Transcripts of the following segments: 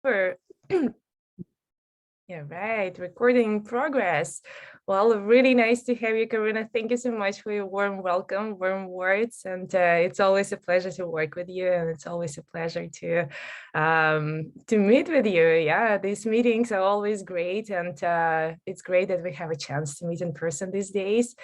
Vancouver. Yeah, right. Recording in progress. Well, really nice to have you, Karina. Thank you so much for your warm welcome, warm words. And it's always a pleasure to work with you. And it's always a pleasure to meet with you. Yeah, these meetings are always great. And it's great that we have a chance to meet in person these days.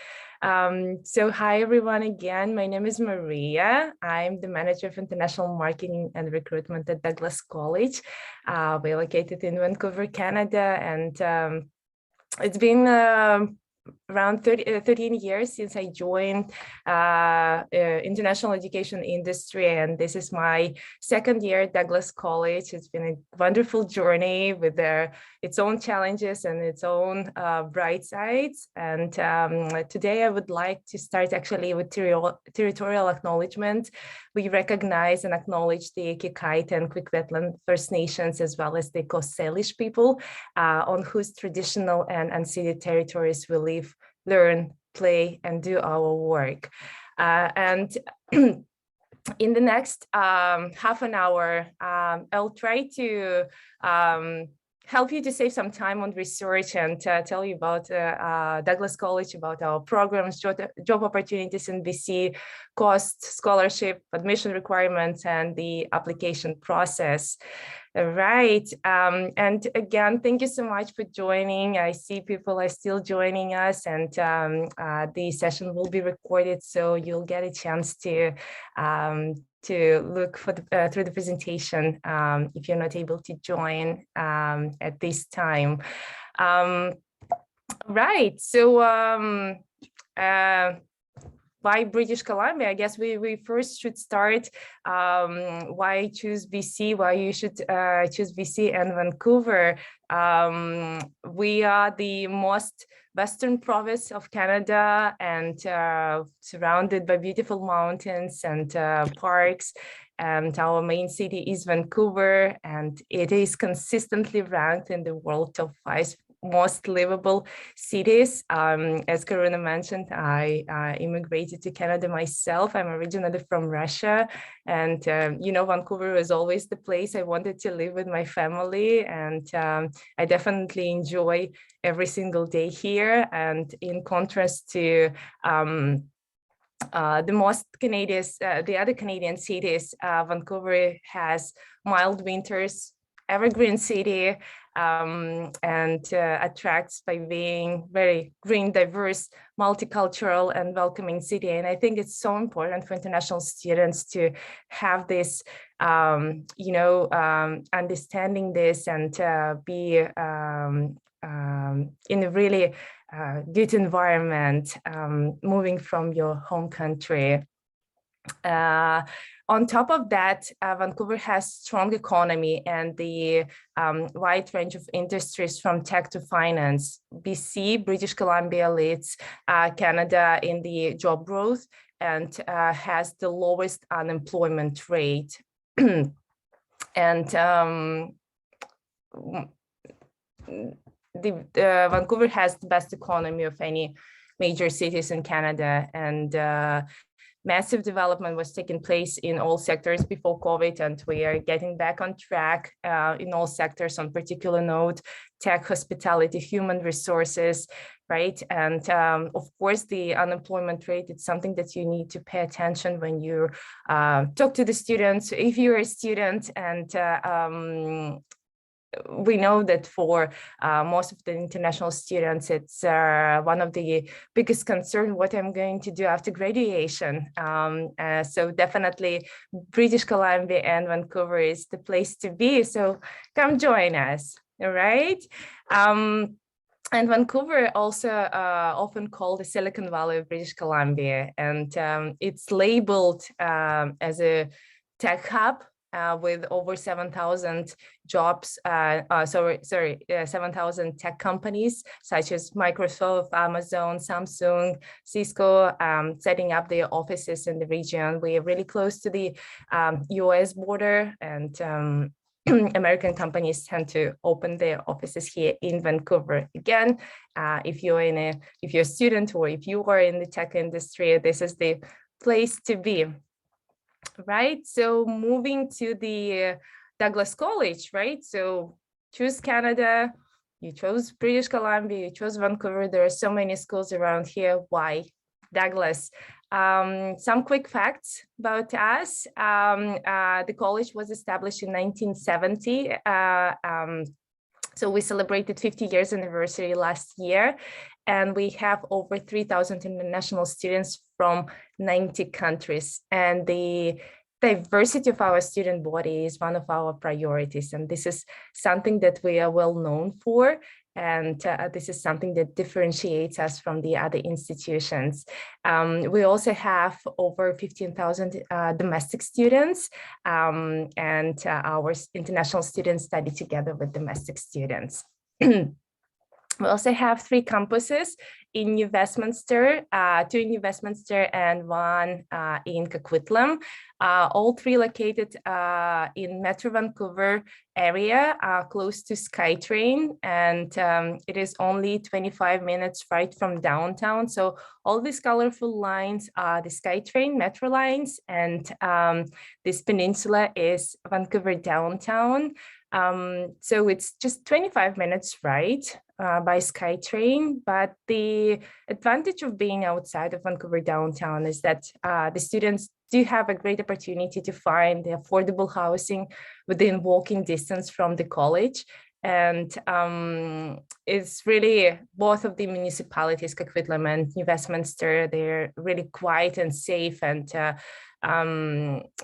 So hi, everyone, again. My name is Maria. I'm the Manager of International Marketing and Recruitment at Douglas College. We're located in Vancouver, Canada, and it's been around 13 years since I joined international education industry, and this is my second year at Douglas College. It's been a wonderful journey with its own challenges and its own bright sides. And today I would like to start actually with territorial acknowledgement. We recognize and acknowledge the Kikite and Quick-Wet'land First Nations, as well as the Coast Salish people, on whose traditional and unceded territories we live, learn, play, and do our work. And in the next half an hour, I'll try to help you to save some time on research and tell you about Douglas College, about our programs, job opportunities in BC, cost, scholarship, admission requirements, and the application process. Right. And again, thank you so much for joining. I see people are still joining us, and the session will be recorded, so you'll get a chance to look for through the presentation if you're not able to join at this time. Right. So why British Columbia? I guess we first should start why choose BC, why you should choose BC and Vancouver. We are the most western province of Canada, and surrounded by beautiful mountains and parks. And our main city is Vancouver, and it is consistently ranked in the world top 5 most livable cities. As Karina mentioned, I immigrated to Canada myself. I'm originally from Russia, and Vancouver was always the place I wanted to live with my family, and I definitely enjoy every single day here. And in contrast to the other Canadian cities, Vancouver has mild winters, evergreen city, and attracts by being very green, diverse, multicultural, and welcoming city. And I think it's so important for international students to have this, understanding this and be in a really good environment, moving from your home country. On top of that, Vancouver has strong economy and the wide range of industries from tech to finance. BC, British Columbia, leads Canada in the job growth and has the lowest unemployment rate. And Vancouver has the best economy of any major cities in Canada, and massive development was taking place in all sectors before COVID, and we are getting back on track in all sectors. On particular note, tech, hospitality, human resources, right? And of course, the unemployment rate, it's something that you need to pay attention when you talk to the students. If you're a student, and we know that for most of the international students, it's one of the biggest concerns, what I'm going to do after graduation. So definitely British Columbia and Vancouver is the place to be. So come join us, all right? And Vancouver also often called the Silicon Valley of British Columbia, and it's labeled as a tech hub. With over 7,000 jobs, 7,000 tech companies such as Microsoft, Amazon, Samsung, Cisco, setting up their offices in the region. We are really close to the US border, and American companies tend to open their offices here in Vancouver. Again, if you're a student or if you are in the tech industry, this is the place to be. Right, so moving to the Douglas College, right? So choose Canada, you chose British Columbia, you chose Vancouver. There are so many schools around here. Why Douglas? Some quick facts about us. The college was established in 1970. So we celebrated 50 years anniversary last year, and we have over 3,000 international students from 90 countries. And the diversity of our student body is one of our priorities. And this is something that we are well known for. And this is something that differentiates us from the other institutions. We also have over 15,000 domestic students, and our international students study together with domestic students. We also have 3 campuses in New Westminster, 2 in New Westminster and 1 in Coquitlam, all 3 located in Metro Vancouver area, close to SkyTrain, and it is only 25 minutes right from downtown. So all these colorful lines are the SkyTrain metro lines, and this peninsula is Vancouver downtown. So it's just 25 minutes right by SkyTrain, but the advantage of being outside of Vancouver downtown is that the students do have a great opportunity to find the affordable housing within walking distance from the college. And it's really both of the municipalities, Coquitlam and New Westminster, they're really quiet and safe and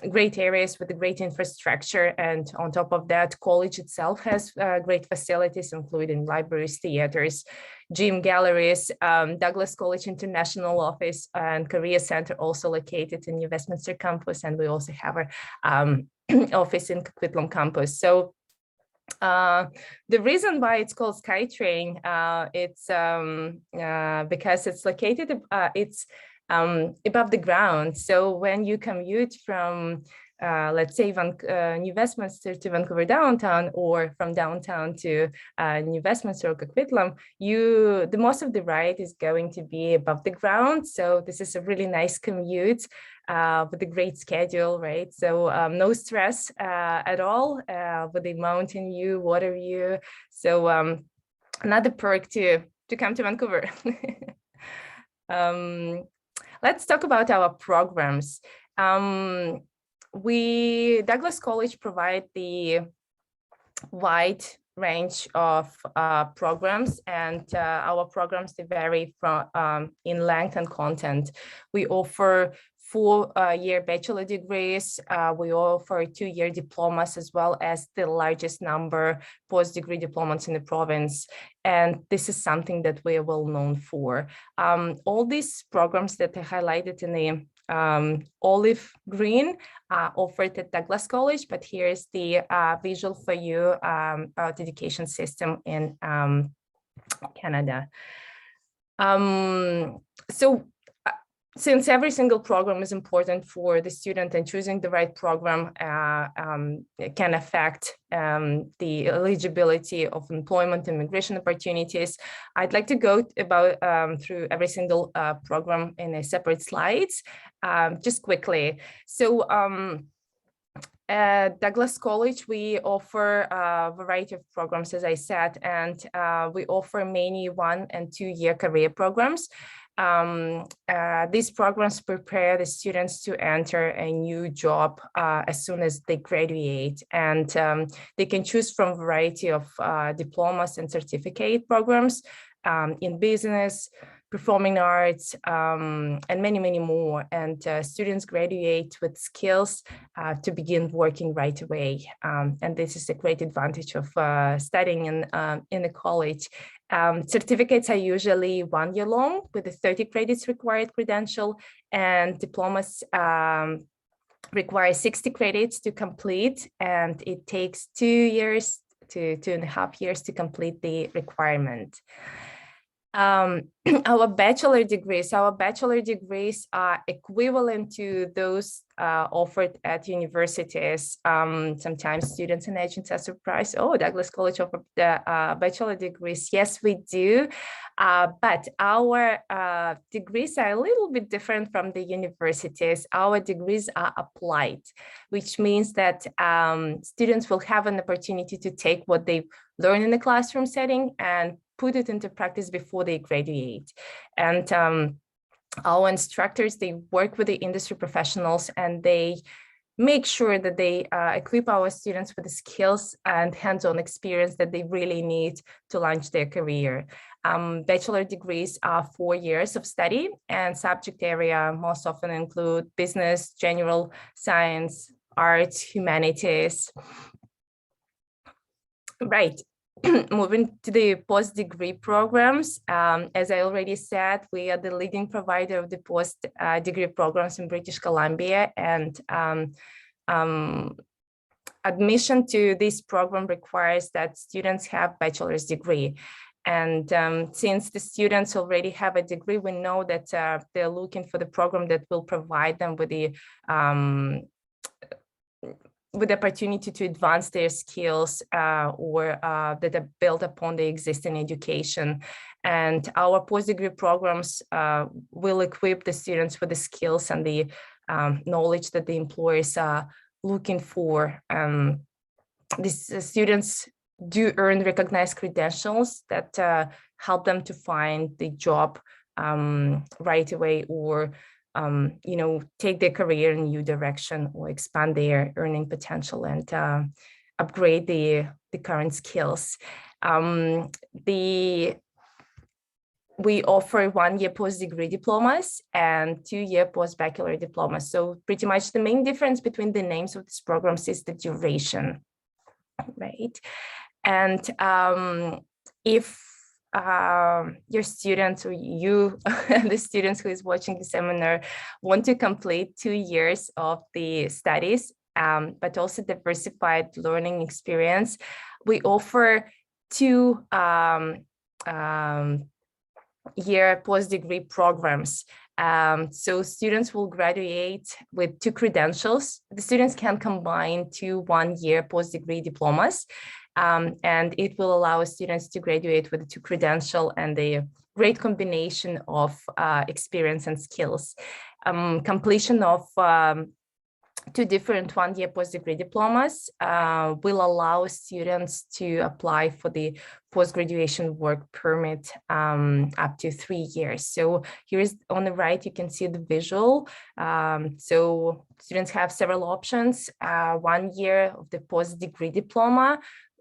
great areas with a great infrastructure. And on top of that, college itself has great facilities, including libraries, theaters, gym, galleries. Douglas College International Office and Career Center also located in New Westminster campus. And we also have our office in Coquitlam campus. So the reason why it's called SkyTrain, it's because it's located, it's above the ground. So when you commute from, let's say, New Westminster to Vancouver downtown, or from downtown to New Westminster or Coquitlam, the most of the ride is going to be above the ground. So this is a really nice commute with a great schedule, right? So no stress at all with the mountain view, water view. So another perk to come to Vancouver. Let's talk about our programs. Douglas College provide the wide range of programs, and our programs, they vary from in length and content. We offer 4-year bachelor degrees. We offer 2-year diplomas, as well as the largest number post-degree diplomas in the province. And this is something that we are well known for. All these programs that are highlighted in the olive green offered at Douglas College, but here's the visual for you, our education system in Canada. Since every single program is important for the student, and choosing the right program can affect the eligibility of employment and immigration opportunities, I'd like to go through every single program in a separate slides, just quickly. So at Douglas College, we offer a variety of programs, as I said, and we offer many 1- and 2-year career programs. These programs prepare the students to enter a new job as soon as they graduate, and they can choose from a variety of diplomas and certificate programs in business, performing arts, and many, many more. And students graduate with skills to begin working right away. And this is a great advantage of studying in a college. Certificates are usually 1 year long with a 30 credits required credential, and diplomas require 60 credits to complete, and it takes 2 years to 2.5 years to complete the requirement. Our bachelor degrees are equivalent to those offered at universities. Sometimes students and agents are surprised, oh, Douglas College offered the bachelor degrees. Yes, we do, but our degrees are a little bit different from the universities. Our degrees are applied, which means that students will have an opportunity to take what they learn in the classroom setting and put it into practice before they graduate. And our instructors, they work with the industry professionals and they make sure that they equip our students with the skills and hands-on experience that they really need to launch their career. Bachelor degrees are 4 years of study, and subject area most often include business, general science, arts, humanities. Right. Moving to the post-degree programs, as I already said, we are the leading provider of the post-degree programs in British Columbia, and admission to this program requires that students have bachelor's degree. And since the students already have a degree, we know that they're looking for the program that will provide them with the opportunity to advance their skills or that are built upon the existing education. And our postdegree programs will equip the students with the skills and the knowledge that the employers are looking for. These students do earn recognized credentials that help them to find the job right away, or take their career in a new direction, or expand their earning potential and upgrade the current skills. We offer 1-year post-degree diplomas and 2-year post-bachelor diplomas. So pretty much the main difference between the names of these programs is the duration, right? And if your students, or you, the students who is watching the seminar, want to complete 2 years of the studies, but also diversified learning experience, we offer 2 year post-degree programs. So students will graduate with 2 credentials. The students can combine 2 1-year post-degree diplomas, and it will allow students to graduate with a 2 credential and a great combination of experience and skills. Completion of 2 different 1-year post-degree diplomas will allow students to apply for the post-graduation work permit up to 3 years. So here's on the right, you can see the visual. So students have several options: 1 year of the post-degree diploma,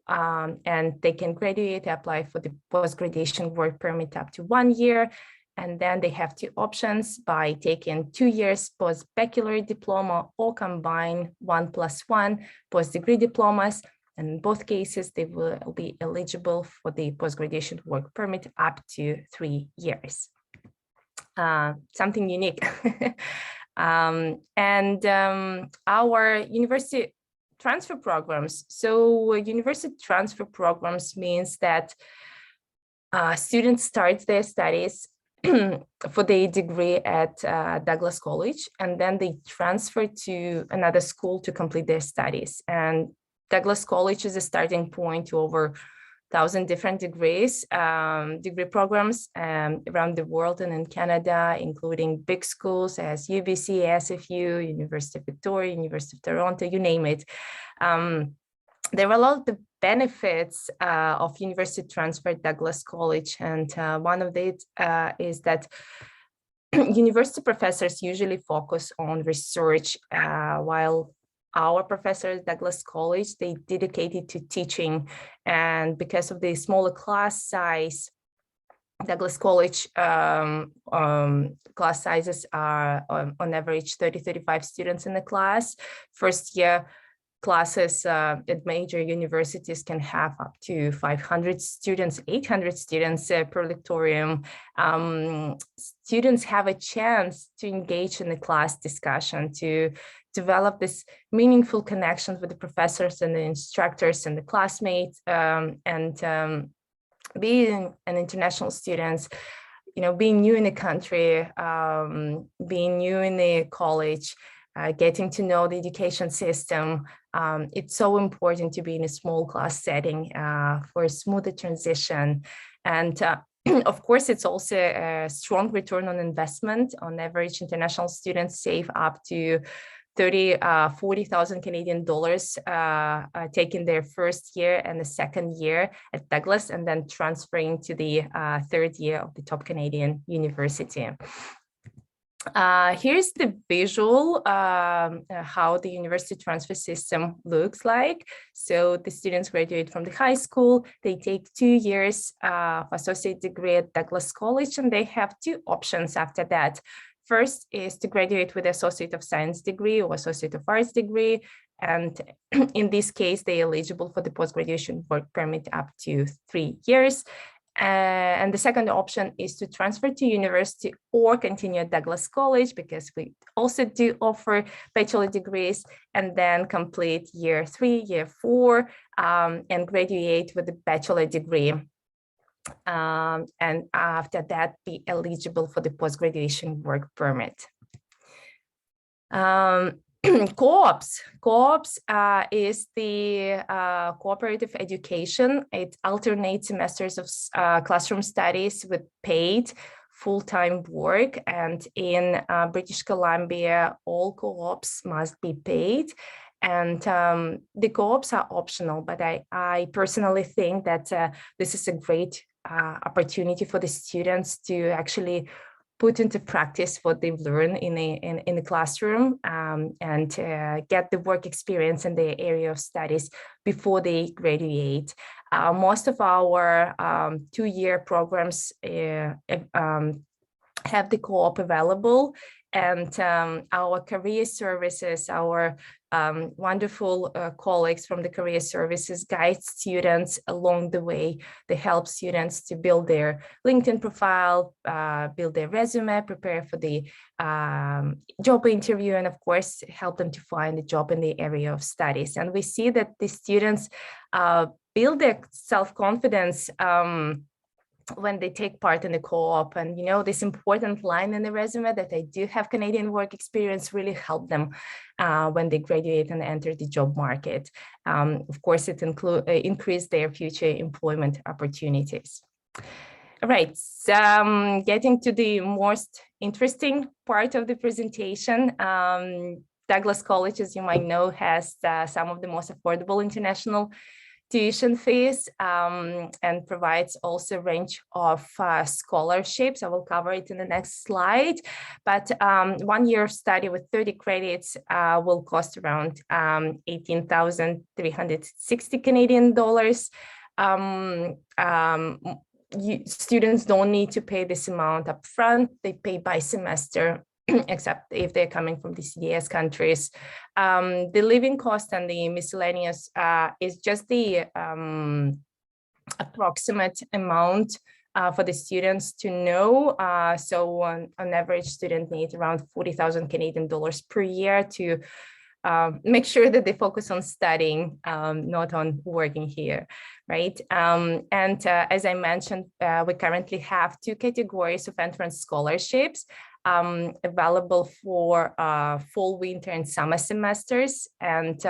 and they can graduate, apply for the post-graduation work permit up to 1 year. And then they have 2 options: by taking 2 years post-bachelor diploma, or combine 1+1 post-degree diplomas. And in both cases, they will be eligible for the post-graduation work permit up to 3 years. Something unique. Our university transfer programs. So university transfer programs means that students start their studies for the degree at Douglas College, and then they transfer to another school to complete their studies. And Douglas College is a starting point to over 1,000 different degrees, degree programs around the world and in Canada, including big schools as UBC, SFU, University of Victoria, University of Toronto, you name it. There are a lot of the benefits of university transfer at Douglas College, and one of it is that university professors usually focus on research, while our professors at Douglas College, they dedicated to teaching. And because of the smaller class size, Douglas College class sizes are on average 30-35 students in the class. First year classes at major universities can have up to 500 students, 800 students per lectorium. Students have a chance to engage in the class discussion, to develop this meaningful connections with the professors and the instructors and the classmates, and being an international student, being new in the country, being new in the college, getting to know the education system, it's so important to be in a small class setting for a smoother transition. And of course, it's also a strong return on investment. On average, international students save up to 40,000 Canadian dollars taking their first year and the second year at Douglas, and then transferring to the third year of the top Canadian university. Here's the visual how the university transfer system looks like. So the students graduate from the high school, they take 2 years of associate degree at Douglas College, and they have two options after that. First is to graduate with Associate of Science degree or Associate of Arts degree. And in this case, they're eligible for the post-graduation work permit up to 3 years. And the second option is to transfer to university or continue at Douglas College, because we also do offer bachelor degrees, and then complete year 3, year 4, and graduate with a bachelor degree. And after that, be eligible for the post-graduation work permit. Co-ops is the cooperative education. It alternates semesters of classroom studies with paid full-time work, and in British Columbia, all co-ops must be paid. And the co-ops are optional, but I personally think that this is a great opportunity for the students to actually put into practice what they've learned in the classroom, and get the work experience in their area of studies before they graduate. Most of our 2-year programs have the co-op available, and our career services, our wonderful colleagues from the career services guide students along the way. They help students to build their LinkedIn profile, build their resume, prepare for the job interview, and of course, help them to find a job in the area of studies. And we see that the students build their self-confidence when they take part in the co-op. And this important line in the resume that I do have Canadian work experience really help them when they graduate and enter the job market. Of course, it increase their future employment opportunities. All right, so getting to the most interesting part of the presentation. Douglas College, as you might know, has some of the most affordable international tuition fees, and provides also a range of scholarships. I will cover it in the next slide. But 1 year of study with 30 credits will cost around 18,360 Canadian dollars. Students don't need to pay this amount up front. They pay by semester, except if they're coming from the CDS countries. The living cost and the miscellaneous is just the approximate amount for the students to know. So on average, student needs around 40,000 Canadian dollars per year to make sure that they focus on studying, not on working here, right? And as I mentioned, we currently have 2 categories of entrance scholarships available for fall, winter, and summer semesters. And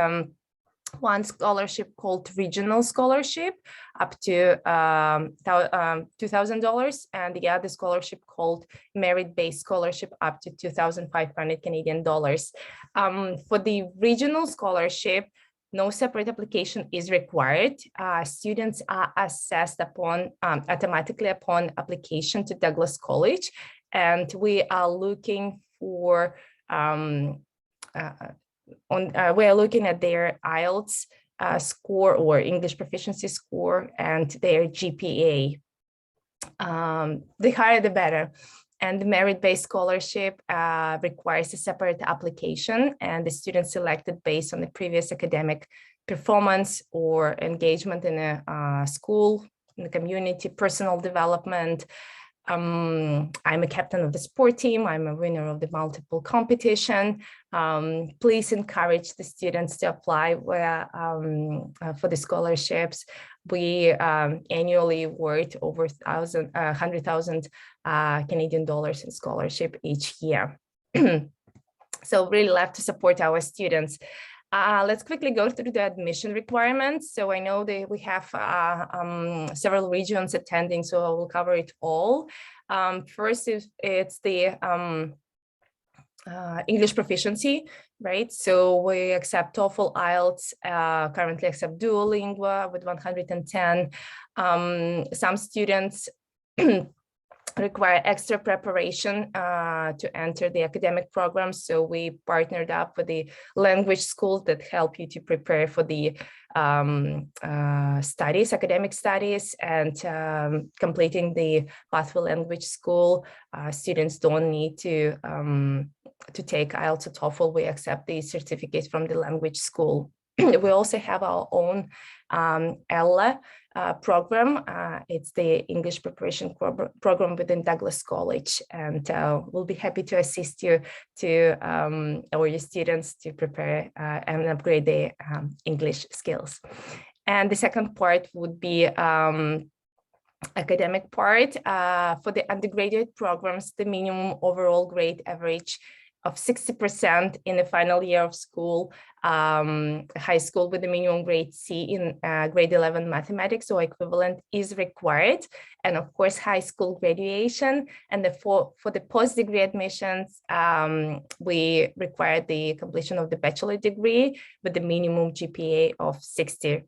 one scholarship called Regional Scholarship up to $2,000, and the other scholarship called Merit-Based Scholarship up to 2,500 Canadian dollars. For the Regional Scholarship, no separate application is required. Students are assessed automatically upon application to Douglas College, and we are looking for we are looking at their IELTS score or English proficiency score and their GPA. The higher, the better. And the merit-based scholarship requires a separate application, and the student selected based on the previous academic performance or engagement in a school, in the community, personal development, I'm a captain of the sport team. I'm a winner of the multiple competition. Please encourage the students to apply for the scholarships. We annually award over 100,000 Canadian dollars in scholarship each year. So really love to support our students. Let's quickly go through the admission requirements. So I know that we have several regions attending, so I will cover it all. First, it's the English proficiency, right? So we accept TOEFL, IELTS, currently accept Duolingo with 110. Some students require extra preparation to enter the academic program. So we partnered up with the language schools that help you to prepare for the studies, academic studies, and completing the Pathway Language School. Students don't need to take IELTS or TOEFL. We accept the certificate from the language school. We also have our own ELA program. It's the English preparation program within Douglas College, and we'll be happy to assist you or your students to prepare and upgrade their English skills. And the second part would be academic part. For the undergraduate programs, the minimum overall grade average of 60% in the final year of school, high school with the minimum grade C in grade 11 mathematics or equivalent is required. And of course, high school graduation. And for the post-degree admissions, we require the completion of the bachelor degree with the minimum GPA of 60%.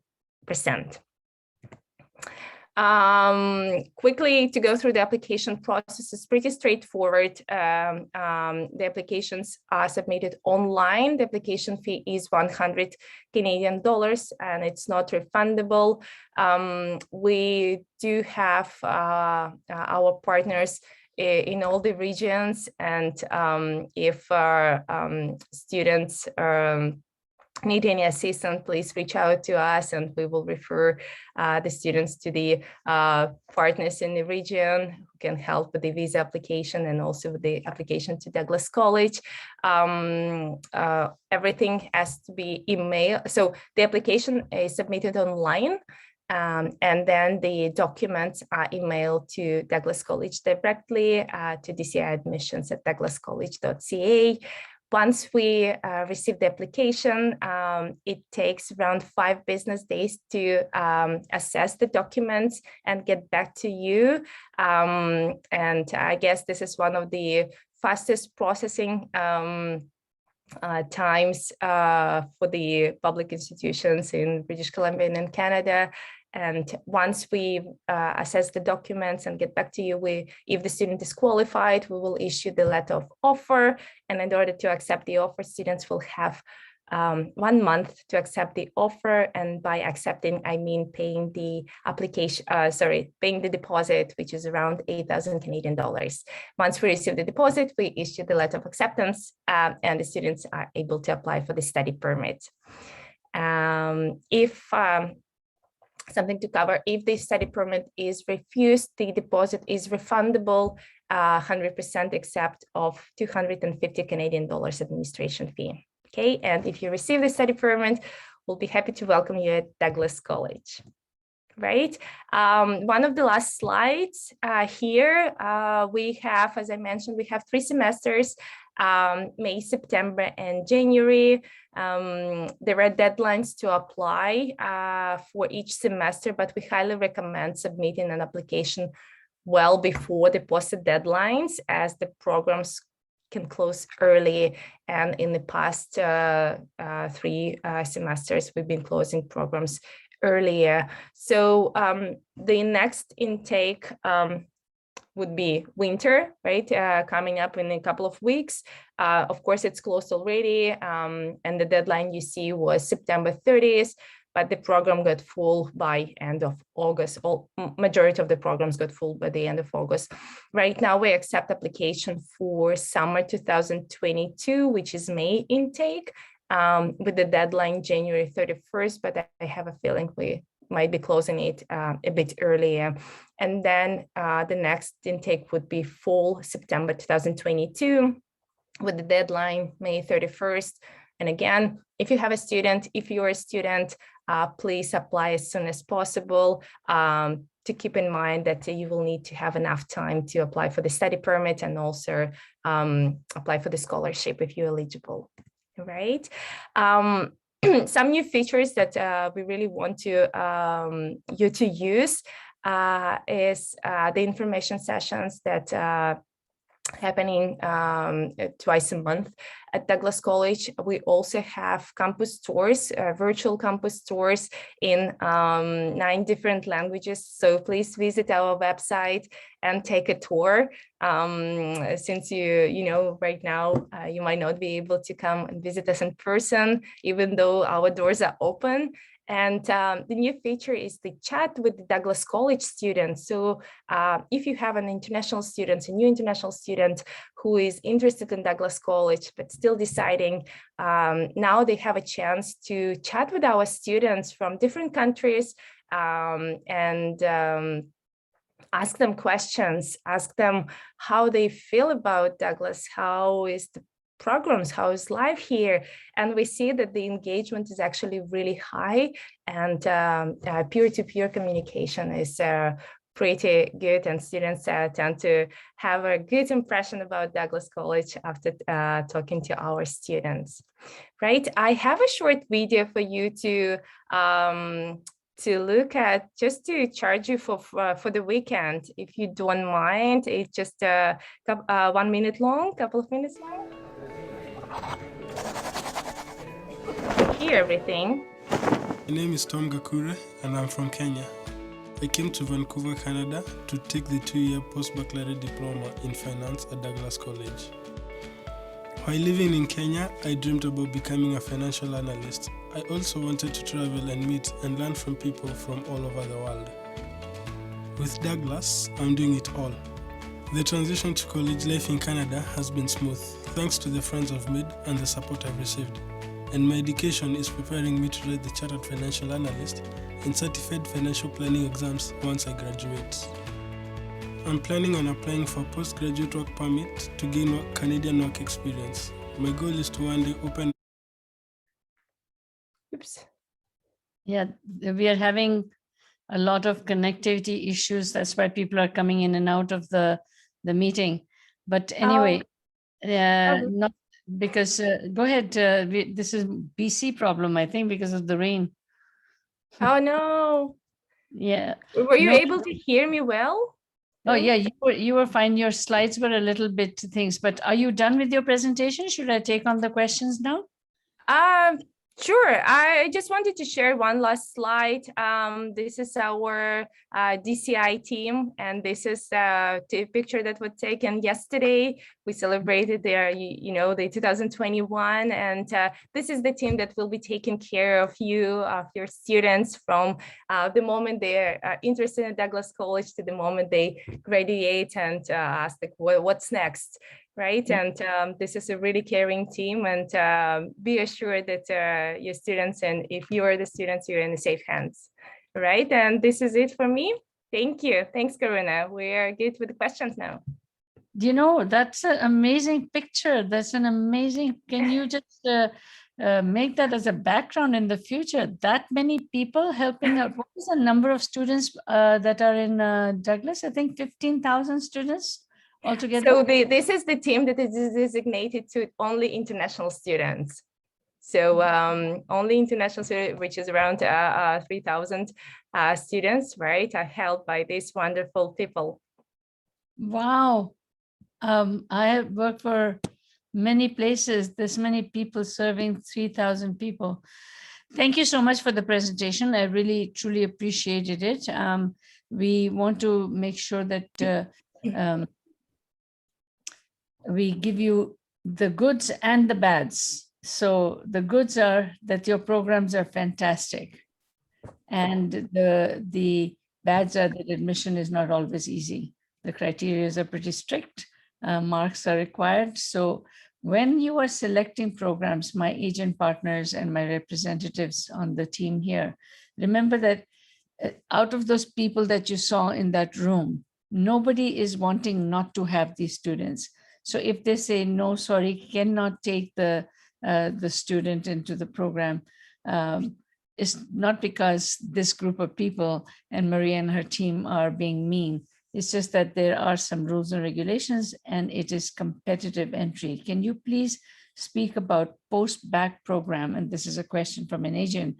Quickly to go through the application process is pretty straightforward. The applications are submitted online. The application fee is 100 Canadian dollars and it's not refundable. We do have our partners in all the regions, and if our students need any assistance, please reach out to us and we will refer the students to the partners in the region who can help with the visa application and also with the application to Douglas College. Everything has to be emailed. So the application is submitted online, and then the documents are emailed to Douglas College directly to dci@douglascollege.ca. Once we receive the application, it takes around 5 business days to assess the documents and get back to you. And I guess this is one of the fastest processing times for the public institutions in British Columbia and in Canada. And once we assess the documents and get back to you, if the student is qualified, we will issue the letter of offer. And in order to accept the offer, students will have 1 month to accept the offer. And by accepting, I mean paying the paying the deposit, which is around 8,000 Canadian dollars. Once we receive the deposit, we issue the letter of acceptance, and the students are able to apply for the study permit. Something to cover, if the study permit is refused, the deposit is refundable 100% except of 250 Canadian dollars administration fee. Okay, and if you receive the study permit, we'll be happy to welcome you at Douglas College. Right, one of the last slides here, we have, as I mentioned, we have 3 semesters, May, September, and January. There are deadlines to apply for each semester, but we highly recommend submitting an application well before the posted deadlines, as the programs can close early. And in the past 3 semesters, we've been closing programs earlier. So the next intake would be winter, right? Coming up in a couple of weeks. Of course, it's closed already. And the deadline you see was September 30th, but the program got full by end of August. Majority of the programs got full by the end of August. Right now, we accept application for summer 2022, which is May intake, with the deadline January 31st, but I have a feeling might be closing it a bit earlier. And then the next intake would be fall September 2022 with the deadline May 31st. And again, if you have a student, if you're a student, please apply as soon as possible. To keep in mind that you will need to have enough time to apply for the study permit and also apply for the scholarship if you're eligible, right? Some new features that we really want to you to use is the information sessions that happening twice a month at Douglas College. We also have campus tours, virtual campus tours in 9 different languages. So please visit our website and take a tour. Since you know, right now, you might not be able to come and visit us in person, even though our doors are open. And the new feature is the chat with the Douglas College students. So if you have an international student, a new international student who is interested in Douglas College, but still deciding, now they have a chance to chat with our students from different countries and ask them questions, ask them how they feel about Douglas, how is the programs, how is life here? And we see that the engagement is actually really high, and peer-to-peer communication is pretty good, and students tend to have a good impression about Douglas College after talking to our students, right? I have a short video for you to look at, just to charge you for the weekend, if you don't mind. It's just 1 minute long, couple of minutes long. Hear everything. My name is Tom Gakure and I'm from Kenya. I came to Vancouver, Canada to take the 2-year post-baccalaureate diploma in finance at Douglas College. While living in Kenya, I dreamed about becoming a financial analyst. I also wanted to travel and meet and learn from people from all over the world. With Douglas, I'm doing it all. The transition to college life in Canada has been smooth, thanks to the friends I've made and the support I've received. And my education is preparing me to write the Chartered Financial Analyst and Certified Financial Planning exams once I graduate. I'm planning on applying for postgraduate work permit to gain Canadian work experience. My goal is to one day open. Oops. Yeah, we are having a lot of connectivity issues. That's why people are coming in and out of the meeting. But anyway, not because, go ahead. This is BC problem, I think, because of the rain. Oh, no. Yeah. Were you able to hear me well? Oh, yeah, you were fine. Your slides were a little bit things, but are you done with your presentation? Should I take on the questions now? Sure. I just wanted to share one last slide. This is our DCI team, and this is the picture that was taken yesterday. We celebrated their, the 2021, and this is the team that will be taking care of you, of your students, from the moment they are interested in Douglas College to the moment they graduate and ask, like, what's next? Right. And this is a really caring team, and be assured that your students, and if you are the students, you're in the safe hands. Right. And this is it for me. Thank you. Thanks, Karuna. We are good with the questions now. That's an amazing picture. That's an amazing. Can you just make that as a background in the future? That many people helping out. What is the number of students that are in Douglas? I think 15,000 students. Altogether? So this is the team that is designated to only international students. So only international students, which is around 3,000 students, right, are held by these wonderful people. Wow. I have worked for many places, this many people serving 3,000 people. Thank you so much for the presentation. I really, truly appreciated it. We want to make sure that we give you the goods and the bads. So the goods are that your programs are fantastic. And the bads are that admission is not always easy. The criteria are pretty strict. Marks are required. So when you are selecting programs, my agent partners and my representatives on the team here, remember that out of those people that you saw in that room, nobody is wanting not to have these students. So if they say, no, sorry, cannot take the student into the program, it's not because this group of people and Maria and her team are being mean. It's just that there are some rules and regulations and it is competitive entry. Can you please speak about post-bac program? And this is a question from an agent.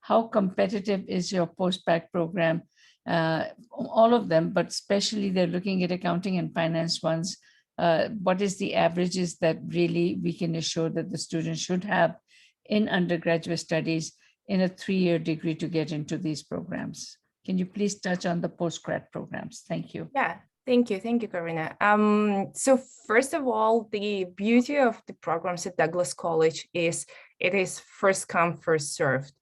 How competitive is your post-bac program? All of them, but especially they're looking at accounting and finance ones. What is the averages that really we can assure that the students should have in undergraduate studies in a 3-year degree to get into these programs? Can you please touch on the postgrad programs? Thank you. Yeah, thank you, Karina. So first of all, the beauty of the programs at Douglas College is it is first come, first served,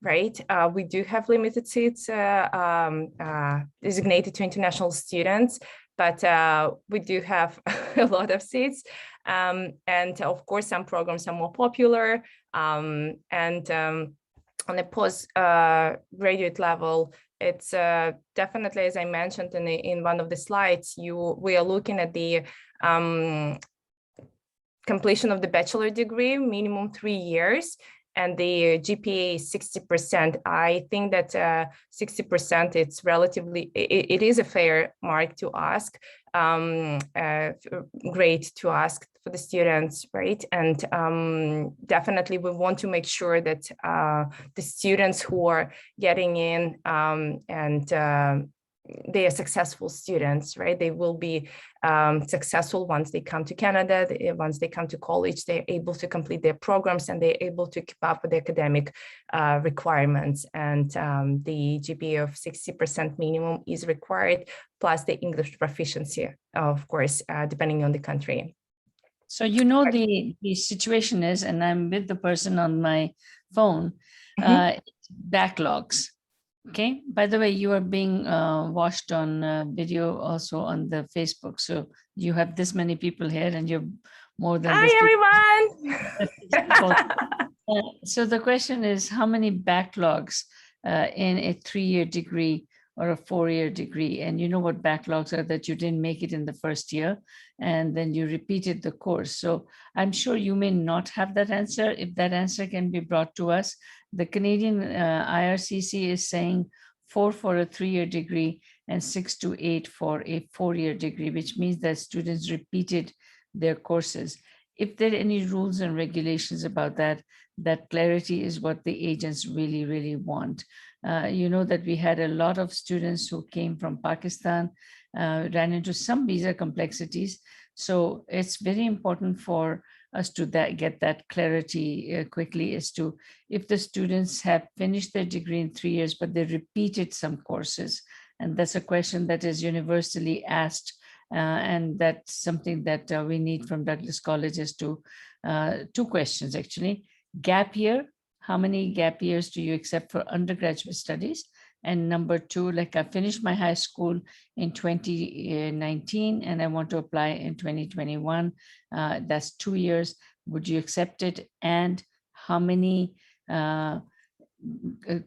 right? We do have limited seats designated to international students, but we do have a lot of seats. And of course, some programs are more popular. On a postgraduate level, it's definitely, as I mentioned in one of the slides, we are looking at the completion of the bachelor degree, minimum 3 years, and the GPA is 60%. I think that 60%, it's relatively, it is a fair mark to ask, grade to ask for the students, right? And definitely we want to make sure that the students who are getting in and they are successful students, right? They will be successful once they come to Canada, once they come to college, they're able to complete their programs and they're able to keep up with the academic requirements. And the GPA of 60% minimum is required, plus the English proficiency, of course, depending on the country. So the situation is, and I'm with the person on my phone, backlogs. Okay. By the way, you are being watched on video also on the Facebook. So you have this many people here and you're more than Hi, everyone. So the question is, how many backlogs in a 3-year degree or a 4-year degree? And you know what backlogs are, that you didn't make it in the first year and then you repeated the course. So I'm sure you may not have that answer. If that answer can be brought to us, the Canadian IRCC is saying 4 for a 3-year degree and 6 to 8 for a 4-year degree, which means that students repeated their courses. If there are any rules and regulations about that, that clarity is what the agents really, really want. You know that we had a lot of students who came from Pakistan, ran into some visa complexities. So it's very important for us to get that clarity quickly as to if the students have finished their degree in 3 years, but they repeated some courses. And that's a question that is universally asked. And that's something that we need from Douglas College as to 2 questions, actually. Gap year, how many gap years do you accept for undergraduate studies? And number 2, like I finished my high school in 2019 and I want to apply in 2021. That's 2 years. Would you accept it? And how many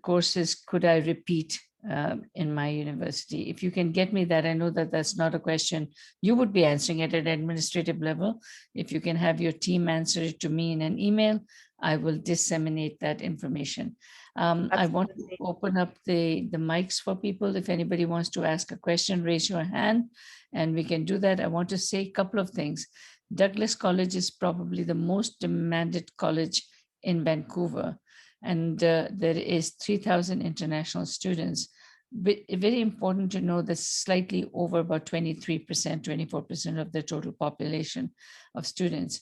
courses could I repeat in my university? If you can get me that, I know that that's not a question you would be answering at an administrative level. If you can have your team answer it to me in an email, I will disseminate that information. I want to open up the mics for people. If anybody wants to ask a question, raise your hand and we can do that. I want to say a couple of things. Douglas College is probably the most demanded college in Vancouver. And there is 3,000 international students. But very important to know that slightly over about 23%, 24% of the total population of students.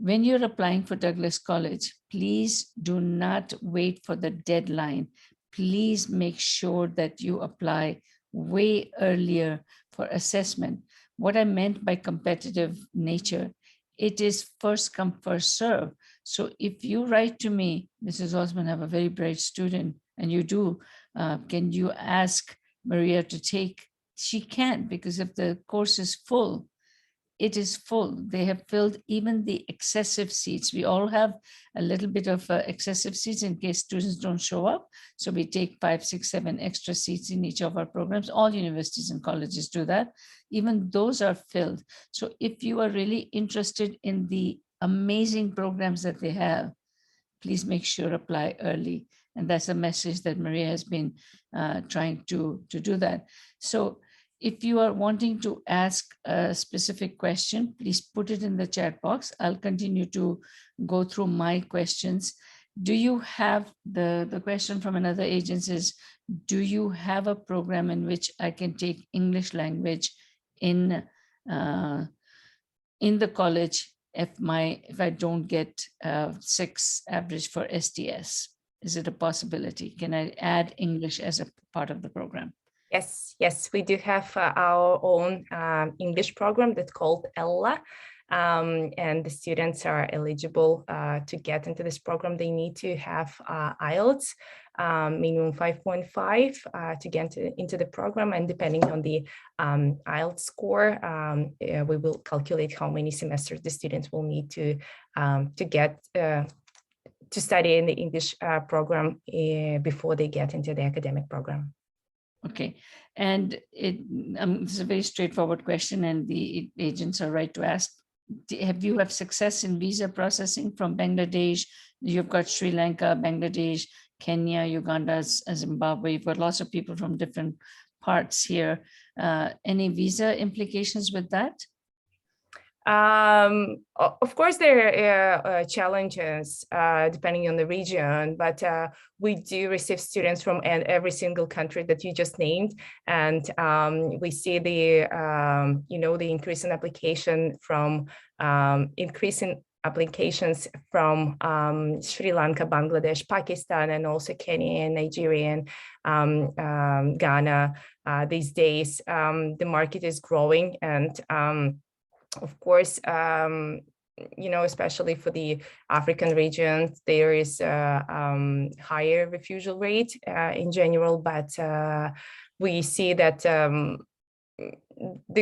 When you're applying for Douglas College, please do not wait for the deadline. Please make sure that you apply way earlier for assessment. What I meant by competitive nature, it is first come, first serve. So if you write to me, Mrs. Osman, I have a very bright student, and you do, can you ask Maria to take? She can't, because if the course is full, it is full. They have filled even the excessive seats. We all have a little bit of excessive seats in case students don't show up. So we take 5, 6, 7 extra seats in each of our programs. All universities and colleges do that. Even those are filled. So if you are really interested in the amazing programs that they have, please make sure apply early. And that's a message that Maria has been trying to do that. So if you are wanting to ask a specific question, please put it in the chat box. I'll continue to go through my questions. Do you have, the question from another agency is, do you have a program in which I can take English language in the college if I don't get 6 average for STS? Is it a possibility? Can I add English as a part of the program? Yes, we do have our own English program that's called ELLA. And the students are eligible to get into this program. They need to have IELTS, minimum 5.5 to get into the program. And depending on the IELTS score, we will calculate how many semesters the students will need to get to study in the English program before they get into the academic program. Okay, and it's a very straightforward question, and the agents are right to ask. Have you have success in visa processing from Bangladesh? You've got Sri Lanka, Bangladesh, Kenya, Uganda, Zimbabwe. You've got lots of people from different parts here. Any visa implications with that? Of course, there are challenges depending on the region, but we do receive students from every single country that you just named, and we see the the increase in application from applications from Sri Lanka, Bangladesh, Pakistan, and also Kenya and Nigeria and Ghana. These days, the market is growing, and of course, especially for the African region, there is a higher refusal rate in general, but we see that the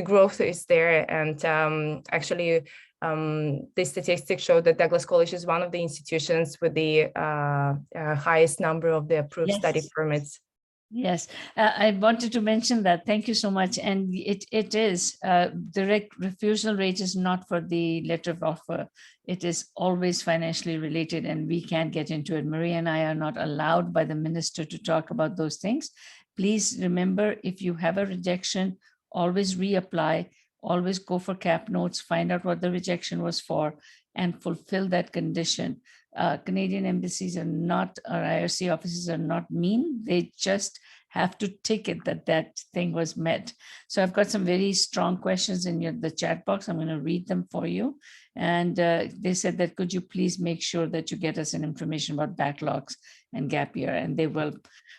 growth is there. And actually, the statistics show that Douglas College is one of the institutions with the highest number of the approved study permits. Yes, I wanted to mention that. Thank you so much. And it is direct refusal rate is not for the letter of offer. It is always financially related, and we can't get into it. Maria and I are not allowed by the minister to talk about those things. Please remember, if you have a rejection, always reapply, always go for cap notes, find out what the rejection was for, and fulfill that condition. Canadian embassies are not, or IRC offices are not mean. They just have to tick it that thing was met. So I've got some very strong questions in the chat box. I'm going to read them for you. And they said that, could you please make sure that you get us an information about backlogs and gap year? And they will.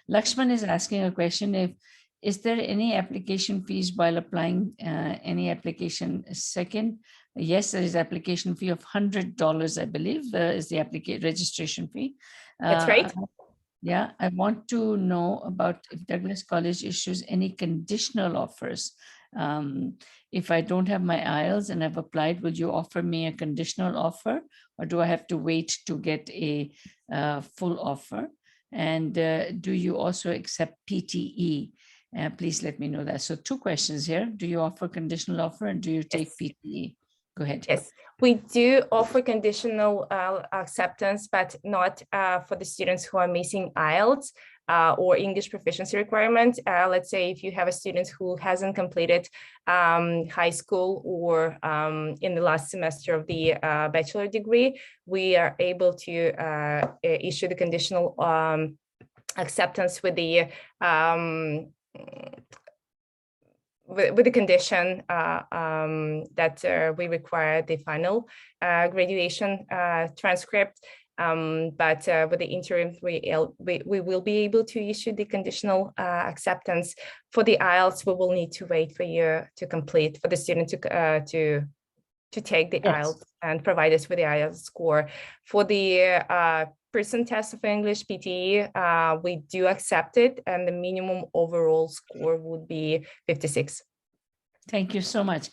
Lakshman is asking a question, is there any application fees while applying any application? Second, yes, there is application fee of $100, I believe, is the registration fee. That's right. Yeah, I want to know about if Douglas College issues any conditional offers. If I don't have my IELTS and I've applied, will you offer me a conditional offer, or do I have to wait to get a full offer? And do you also accept PTE? Please let me know that. So 2 questions here. Do you offer conditional offer, and do you take PTE? Go ahead. Yes, we do offer conditional acceptance, but not for the students who are missing IELTS or English proficiency requirement. Let's say if you have a student who hasn't completed high school or in the last semester of the bachelor degree, we are able to issue the conditional acceptance with the condition that we require the final graduation transcript. But with the interim, we will be able to issue the conditional acceptance. For the IELTS, we will need to wait for you to complete, for the student to take the IELTS and provide us with the IELTS score. For the person test of English PTE, we do accept it, and the minimum overall score would be 56. Thank you so much.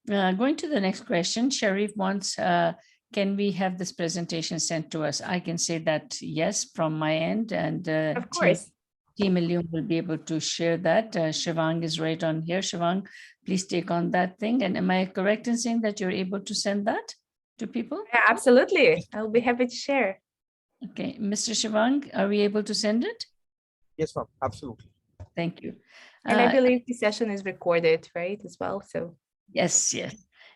Going to the next question, Sharif wants, can we have this presentation sent to us? I can say that yes, from my end, and Of course. Team Illume will be able to share that. Shivang is right on here. Shivang, please take on that thing. And am I correct in saying that you're able to send that to people? Yeah, absolutely. I'll be happy to share. Okay, Mr. Shivang, are we able to send it? Yes, ma'am. Absolutely. Thank you. And I believe the session is recorded, right, as well. So yes.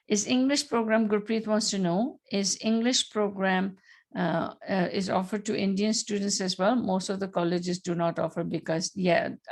Is English program, Gurpreet wants to know, is English program is offered to Indian students as well? Most of the colleges do not offer because,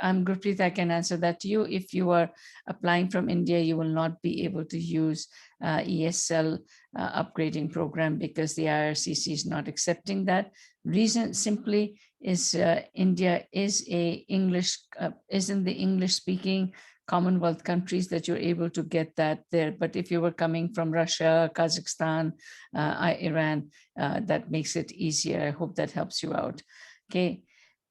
I'm Gurpreet, I can answer that to you. If you are applying from India, you will not be able to use ESL upgrading program because the IRCC is not accepting that. Reason simply is India is is in the English speaking Commonwealth countries that you're able to get that there. But if you were coming from Russia, Kazakhstan, Iran, that makes it easier. I hope that helps you out. Okay.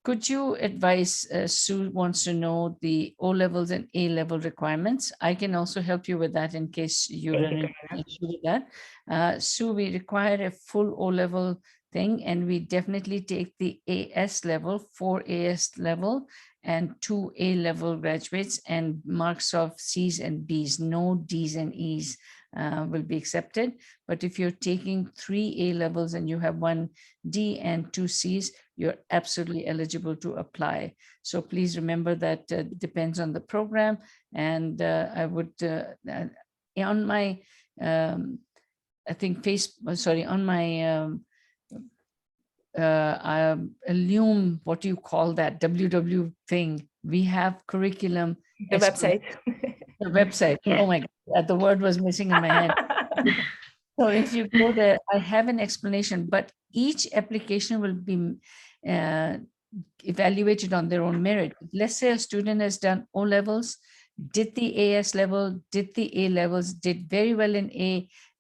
Could you advise, Sue wants to know the O levels and A level requirements. I can also help you with that in case you run into an issue with that. Sue, we require a full O level thing, and we definitely take the AS level, 4 AS level, and 2 A level graduates, and marks of C's and B's, no D's and E's will be accepted. But if you're taking 3 A levels and you have 1 D and 2 C's, you're absolutely eligible to apply. So please remember that depends on the program. And I would, on my, I think on my Illume, what do you call that, WW thing, we have curriculum. The website. The website. Yeah. Oh my God, the word was missing in my head. So if you go there, I have an explanation, but each application will be evaluated on their own merit. Let's say a student has done O levels, did the AS level, did the A levels, did very well in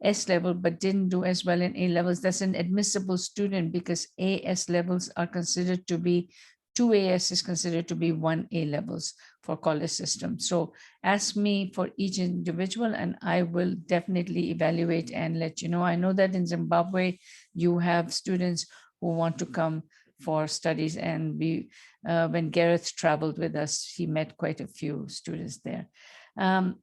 AS level, but didn't do as well in A levels. That's an admissible student because AS levels are considered to be 2 AS is considered to be 1 A levels for college system. So ask me for each individual and I will definitely evaluate and let you know. I know that in Zimbabwe, you have students who want to come for studies, and we, when Gareth traveled with us, he met quite a few students there.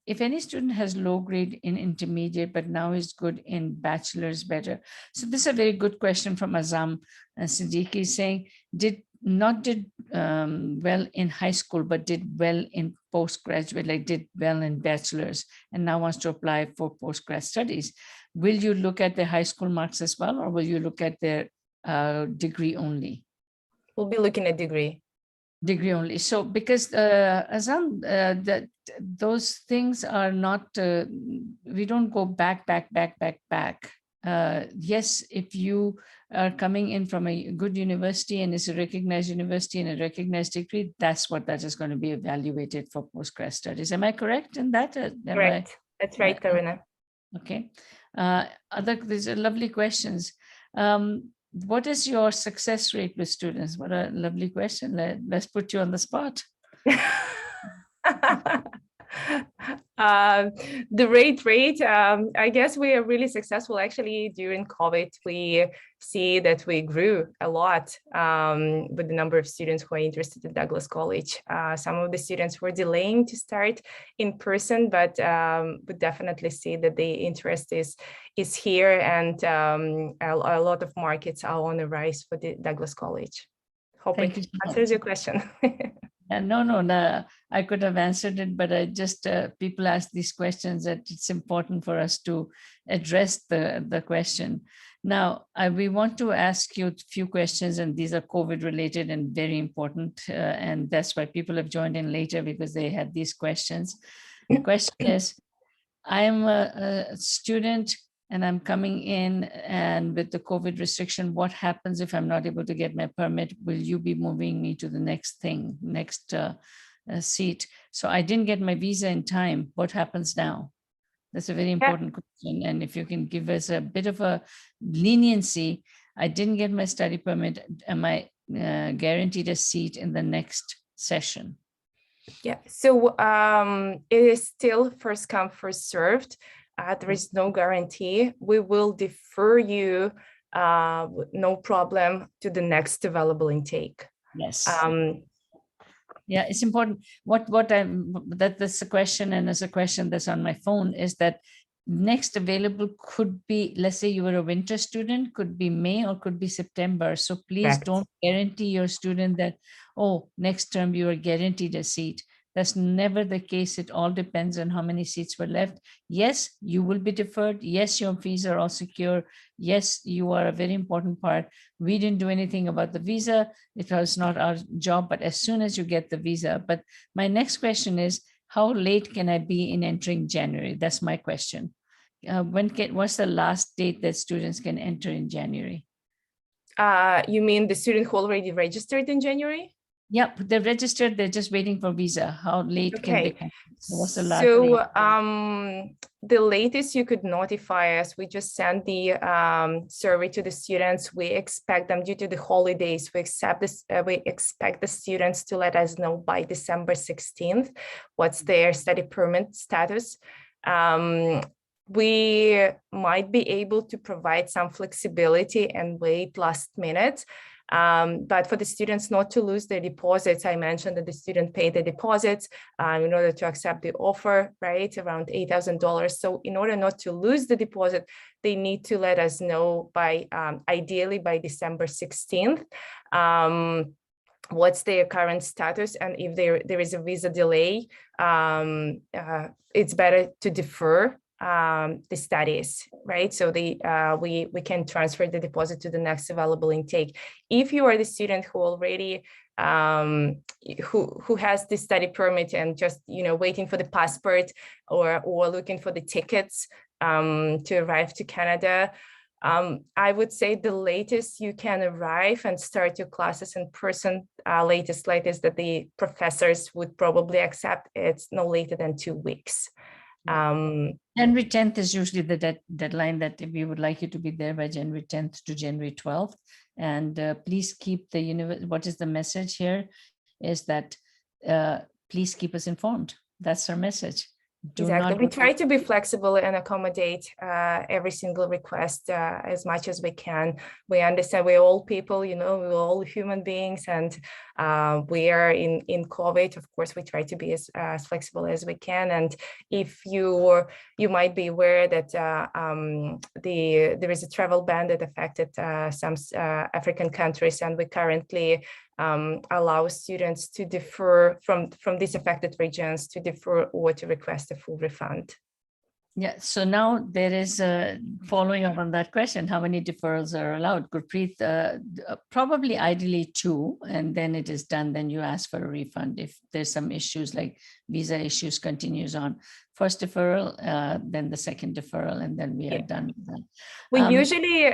If any student has low grade in intermediate, but now is good in bachelor's, better. So this is a very good question from Azam Siddiqui, saying, did well in high school, but did well in postgraduate, like did well in bachelor's, and now wants to apply for postgrad studies. Will you look at the high school marks as well, or will you look at their degree only? We'll be looking at degree. Degree only. So because Azam, those things are not, we don't go back. Yes, if you are coming in from a good university and it's a recognized university and a recognized degree, that's what that is going to be evaluated for postgrad studies. Am I correct in that? Correct. That's right, Karina. Okay. These are lovely questions. What is your success rate with students? What a lovely question. Let's put you on the spot. The rate, I guess we are really successful. Actually, during COVID, we see that we grew a lot with the number of students who are interested in Douglas College. Some of the students were delaying to start in person, but we definitely see that the interest is here, and a lot of markets are on the rise for the Douglas College. Hope it answers your question. No, I could have answered it, but I just, people ask these questions that it's important for us to address the question. Now, we want to ask you a few questions, and these are COVID related and very important. And that's why people have joined in later, because they had these questions. The question is, I am a student and I'm coming in, and with the COVID restriction, what happens if I'm not able to get my permit? Will you be moving me to the next thing, next seat? So I didn't get my visa in time. What happens now? That's a very important question. And if you can give us a bit of a leniency, I didn't get my study permit. Am I guaranteed a seat in the next session? Yeah, so it is still first come, first served. There is no guarantee. We will defer you, no problem, to the next available intake. Yes. Um, Yeah, it's important. That's a question, and as a question that's on my phone is that next available could be, let's say you were a winter student, could be May or could be September. So please Correct. don't guarantee your student that, oh, next term you are guaranteed a seat. That's never the case. It all depends on how many seats were left. Yes, you will be deferred. Yes, your fees are all secure. Yes, you are a very important part. We didn't do anything about the visa. It was not our job, but as soon as you get the visa. But my next question is, how late can I be in entering January? That's my question. What's the last date that students can enter in January? You mean the student who already registered in January? Yep, they're registered. They're just waiting for visa. How late can they Okay. come? What's the last date? So the latest you could notify us, we just sent the survey to the students. We expect them, due to the holidays, we expect the students to let us know by December 16th what's their study permit status. We might be able to provide some flexibility and wait last minute. But for the students not to lose their deposits, I mentioned that the student paid the deposits in order to accept the offer, right, around $8,000. So in order not to lose the deposit, they need to let us know by, ideally by December 16th, what's their current status, and if there is a visa delay, it's better to defer the studies, right? So we can transfer the deposit to the next available intake. If you are the student who already who has the study permit and just waiting for the passport or looking for the tickets to arrive to Canada, I would say the latest you can arrive and start your classes in person, latest that the professors would probably accept, it's no later than 2 weeks. January 10th is usually the deadline that we would like you to be there by January 10th to January 12th. And please keep what is the message here is that please keep us informed. That's our message. Exactly. We try to be flexible and accommodate every single request as much as we can. We understand we're all people, we're all human beings, and we are in COVID. Of course, we try to be as flexible as we can. And if you might be aware that there is a travel ban that affected some African countries, and we currently allow students to defer from these affected regions to defer or to request a full refund. Yeah, so now there is following up on that question, how many deferrals are allowed? Gurpreet, probably ideally 2, and then it is done, then you ask for a refund if there's some issues like visa issues continues on. First deferral, then the second deferral, and then we are done with that. We usually,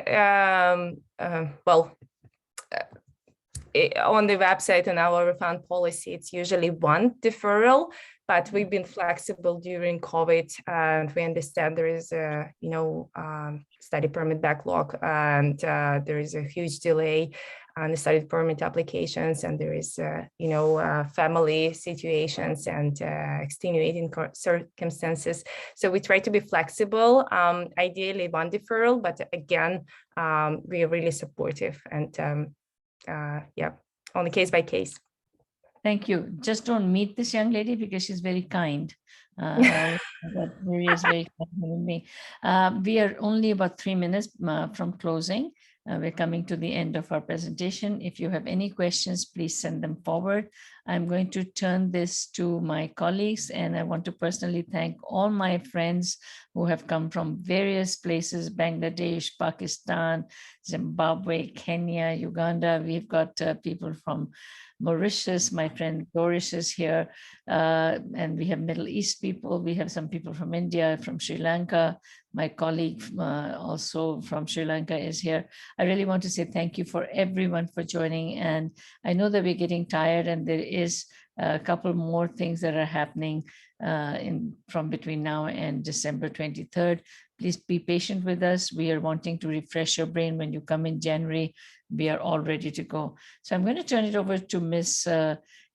on the website and our refund policy, it's usually 1 deferral, but we've been flexible during COVID, and we understand there is a study permit backlog, and there is a huge delay on the study permit applications, and there is family situations and extenuating circumstances. So we try to be flexible, ideally 1 deferral, but again, we are really supportive and on a case by case. Thank you. Just don't meet this young lady because she's very kind. Maria is very kind with me. We are only about 3 minutes from closing. We're coming to the end of our presentation. If you have any questions, please send them forward. I'm going to turn this to my colleagues, and I want to personally thank all my friends who have come from various places, Bangladesh, Pakistan, Zimbabwe, Kenya, Uganda. We've got people from Mauritius, my friend Doris is here, and we have Middle East people. We have some people from India, from Sri Lanka. My colleague also from Sri Lanka is here. I really want to say thank you for everyone for joining. And I know that we're getting tired, and there is a couple more things that are happening from between now and December 23rd. Please be patient with us. We are wanting to refresh your brain. When you come in January, we are all ready to go. So I'm going to turn it over to Ms.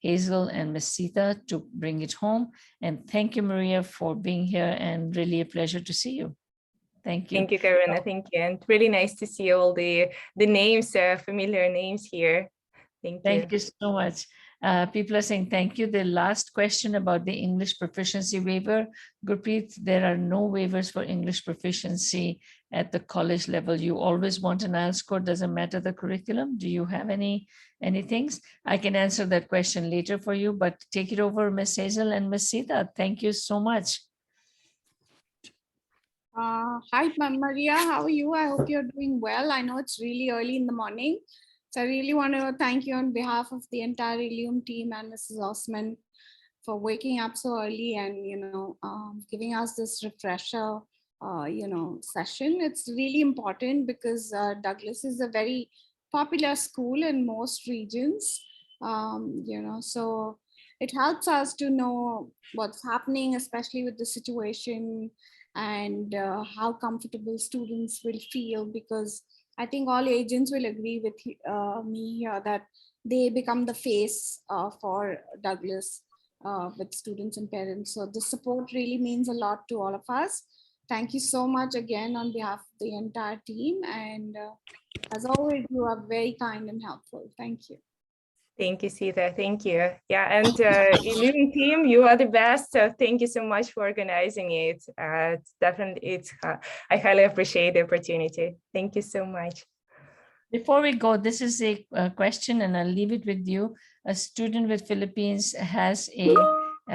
Hazel and Miss Sita to bring it home. And thank you, Maria, for being here, and really a pleasure to see you. Thank you. Thank you, Karuna. Thank you. And really nice to see all the names, familiar names here. Thank you. Thank you so much. People are saying thank you. The last question about the English proficiency waiver, Gurpreet, there are no waivers for English proficiency at the college level. You always want an IELTS score, doesn't matter the curriculum. Do you have any things? I can answer that question later for you, but take it over, Miss Hazel and Miss Sita. Thank you so much. Hi, Maria, how are you? I hope you're doing well. I know it's really early in the morning. So I really want to thank you on behalf of the entire Ilium team and Mrs. Osman for waking up so early and, giving us this refresher, session. It's really important because Douglas is a very popular school in most regions, so it helps us to know what's happening, especially with the situation, and how comfortable students will feel, because I think all agents will agree with me here that they become the face for Douglas with students and parents. So the support really means a lot to all of us. Thank you so much again on behalf of the entire team. And as always, you are very kind and helpful. Thank you. Thank you, Sita. Thank you. Yeah, and Ilium team, you are the best. So thank you so much for organizing it. It's definitely, I highly appreciate the opportunity. Thank you so much. Before we go, this is a question, and I'll leave it with you. A student with Philippines has a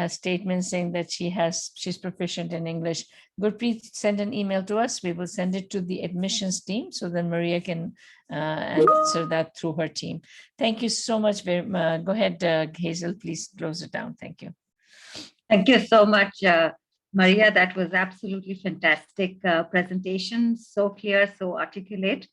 statement saying that she's proficient in English. Gurpreet, send an email to us. We will send it to the admissions team so then Maria can answer that through her team. Thank you so much. Go ahead, Hazel, please close it down. Thank you. Thank you so much, Maria. That was absolutely fantastic presentation. So clear, so articulate.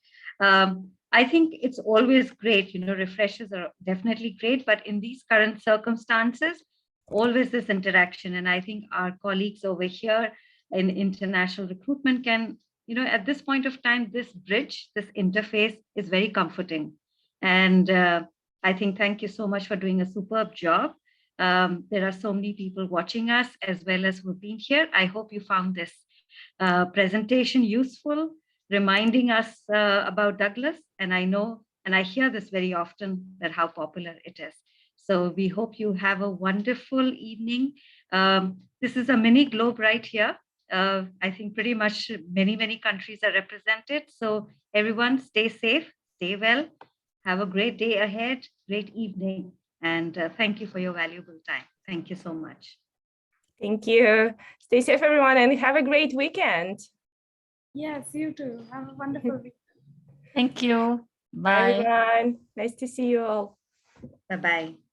I think it's always great, refreshers are definitely great, but in these current circumstances, always this interaction. And I think our colleagues over here in international recruitment can, at this point of time, this bridge, this interface is very comforting. And I think thank you so much for doing a superb job. There are so many people watching us as well as who've been here. I hope you found this presentation useful, reminding us about Douglas. And I know, and I hear this very often, that how popular it is. So we hope you have a wonderful evening. This is a mini globe right here. I think pretty much many countries are represented. So everyone stay safe, stay well, have a great day ahead, great evening. And thank you for your valuable time. Thank you so much. Thank you. Stay safe, everyone, and have a great weekend. Yes, you too. Have a wonderful weekend. Thank you. Bye, everyone. Nice to see you all. Bye-bye.